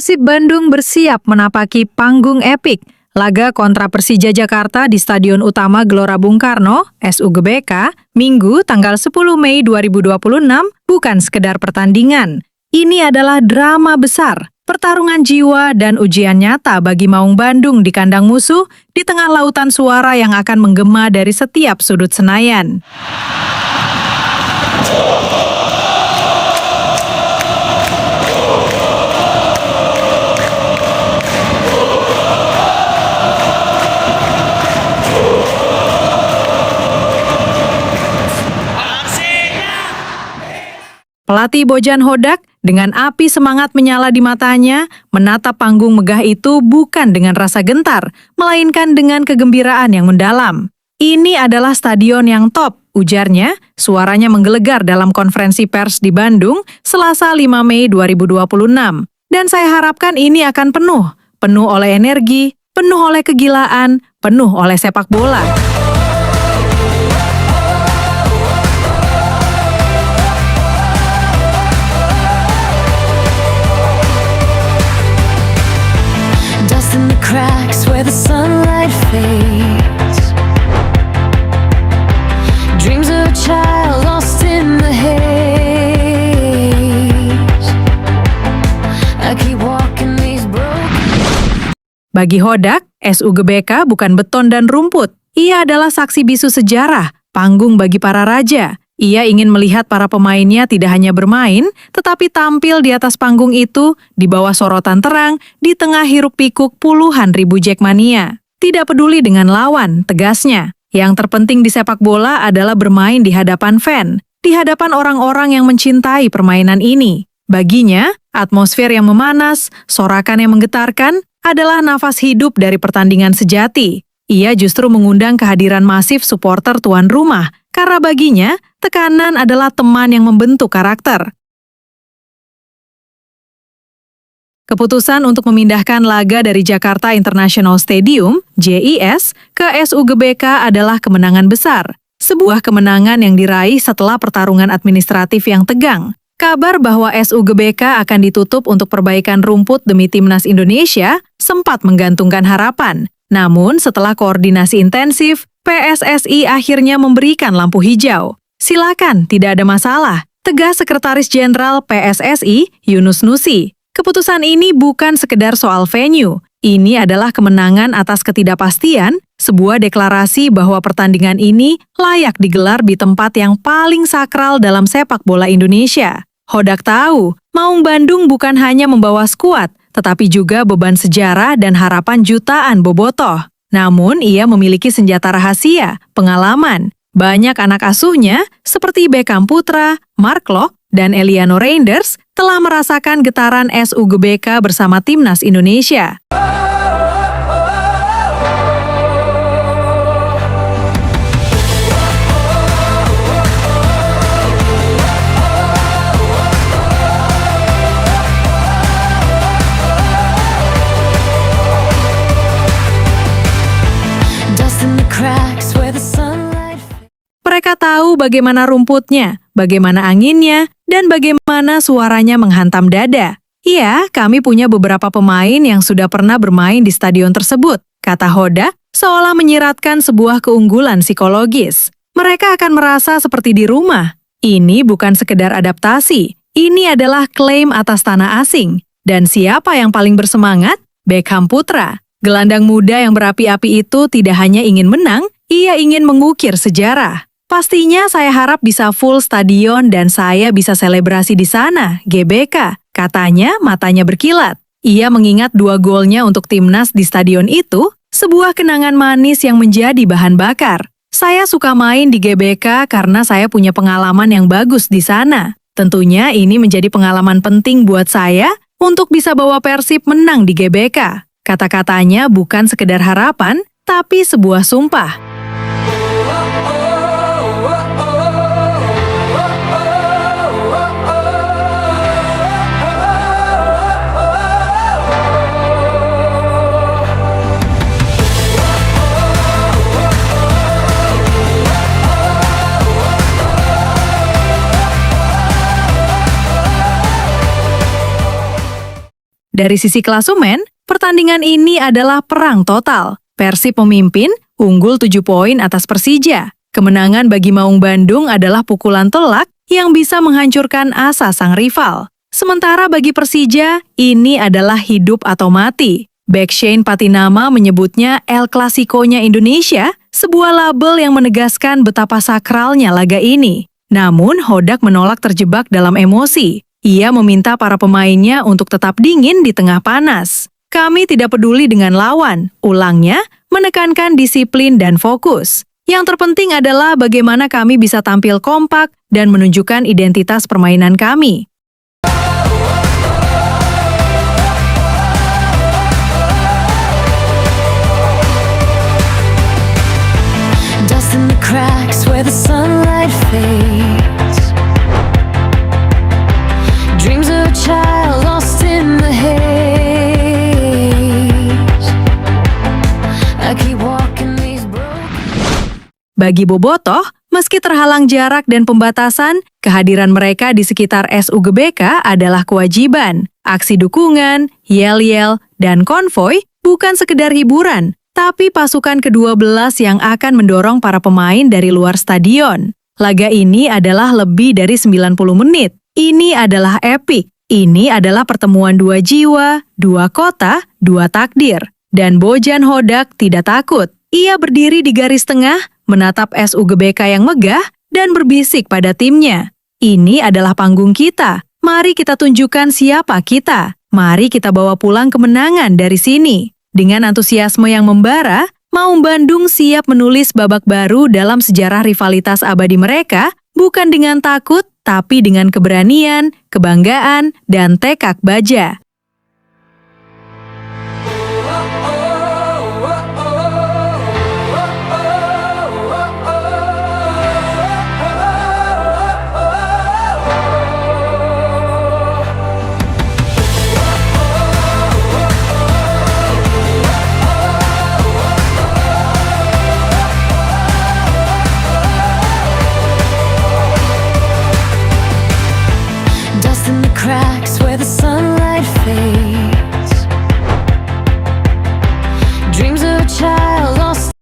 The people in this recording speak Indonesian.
Persib Bandung bersiap menapaki panggung epik. Laga kontra Persija Jakarta di Stadion Utama Gelora Bung Karno, SUGBK, Minggu tanggal 10 Mei 2026 bukan sekedar pertandingan. Ini adalah drama besar, pertarungan jiwa dan ujian nyata bagi Maung Bandung di kandang musuh di tengah lautan suara yang akan menggema dari setiap sudut Senayan. Pelatih Bojan Hodak dengan api semangat menyala di matanya, menatap panggung megah itu bukan dengan rasa gentar, melainkan dengan kegembiraan yang mendalam. Ini adalah stadion yang top, ujarnya, suaranya menggelegar dalam konferensi pers di Bandung, Selasa 5 Mei 2026. Dan saya harapkan ini akan penuh oleh energi, penuh oleh kegilaan, penuh oleh sepak bola. In the cracks where the sunlight fades, dreams of a child lost in the haze. I keep walking these broken. Bagi Hodak, SUGBK bukan beton dan rumput. Ia adalah saksi bisu sejarah, panggung bagi para raja. Ia ingin melihat para pemainnya tidak hanya bermain, tetapi tampil di atas panggung itu, di bawah sorotan terang, di tengah hiruk-pikuk puluhan ribu Jackmania. Tidak peduli dengan lawan, tegasnya. Yang terpenting di sepak bola adalah bermain di hadapan fan, di hadapan orang-orang yang mencintai permainan ini. Baginya, atmosfer yang memanas, sorakan yang menggetarkan, adalah nafas hidup dari pertandingan sejati. Ia justru mengundang kehadiran masif supporter tuan rumah, karena baginya, tekanan adalah teman yang membentuk karakter. Keputusan untuk memindahkan laga dari Jakarta International Stadium, JIS, ke SUGBK adalah kemenangan besar. Sebuah kemenangan yang diraih setelah pertarungan administratif yang tegang. Kabar bahwa SUGBK akan ditutup untuk perbaikan rumput demi Timnas Indonesia sempat menggantungkan harapan. Namun, setelah koordinasi intensif, PSSI akhirnya memberikan lampu hijau. Silakan, tidak ada masalah, tegas Sekretaris Jenderal PSSI, Yunus Nusi. Keputusan ini bukan sekedar soal venue. Ini adalah kemenangan atas ketidakpastian, sebuah deklarasi bahwa pertandingan ini layak digelar di tempat yang paling sakral dalam sepak bola Indonesia. Hodak tahu, Maung Bandung bukan hanya membawa skuad, tetapi juga beban sejarah dan harapan jutaan bobotoh. Namun, ia memiliki senjata rahasia, pengalaman. Banyak anak asuhnya, seperti Beckham Putra, Mark Klok, dan Eliano Reinders, telah merasakan getaran SUGBK bersama Timnas Indonesia. Mereka tahu bagaimana rumputnya, bagaimana anginnya, dan bagaimana suaranya menghantam dada. Iya, kami punya beberapa pemain yang sudah pernah bermain di stadion tersebut, kata Hodak, seolah menyiratkan sebuah keunggulan psikologis. Mereka akan merasa seperti di rumah. Ini bukan sekedar adaptasi, ini adalah klaim atas tanah asing. Dan siapa yang paling bersemangat? Beckham Putra. Gelandang muda yang berapi-api itu tidak hanya ingin menang, ia ingin mengukir sejarah. Pastinya saya harap bisa full stadion dan saya bisa selebrasi di sana, GBK. Katanya matanya berkilat. Ia mengingat 2 golnya untuk Timnas di stadion itu, sebuah kenangan manis yang menjadi bahan bakar. Saya suka main di GBK karena saya punya pengalaman yang bagus di sana. Tentunya ini menjadi pengalaman penting buat saya untuk bisa bawa Persib menang di GBK. Kata-katanya bukan sekedar harapan, tapi sebuah sumpah. Dari sisi klasemen, pertandingan ini adalah perang total. Persib memimpin, unggul 7 poin atas Persija. Kemenangan bagi Maung Bandung adalah pukulan telak yang bisa menghancurkan asa sang rival. Sementara bagi Persija, ini adalah hidup atau mati. Back Shane Patinama menyebutnya El Clasico-nya Indonesia, sebuah label yang menegaskan betapa sakralnya laga ini. Namun, Hodak menolak terjebak dalam emosi. Ia meminta para pemainnya untuk tetap dingin di tengah panas. Kami tidak peduli dengan lawan, ulangnya, menekankan disiplin dan fokus. Yang terpenting adalah bagaimana kami bisa tampil kompak dan menunjukkan identitas permainan kami. Dust in the cracks where the sunlight fades. Dreams of a child lost in the haze. I keep walking these broken. Bagi Bobotoh, meski terhalang jarak dan pembatasan, kehadiran mereka di sekitar SUGBK adalah kewajiban. Aksi dukungan, yel-yel, dan konvoy bukan sekedar hiburan, tapi pasukan ke-12 yang akan mendorong para pemain dari luar stadion. Laga ini adalah lebih dari 90 menit. Ini adalah epik. Ini adalah pertemuan dua jiwa, dua kota, dua takdir. Dan Bojan Hodak tidak takut. Ia berdiri di garis tengah, menatap SUGBK yang megah, dan berbisik pada timnya. Ini adalah panggung kita. Mari kita tunjukkan siapa kita. Mari kita bawa pulang kemenangan dari sini. Dengan antusiasme yang membara, Maung Bandung siap menulis babak baru dalam sejarah rivalitas abadi mereka, bukan dengan takut, tapi dengan keberanian, kebanggaan, dan tekad baja. Dust in the cracks where the sunlight fades. Dreams of a child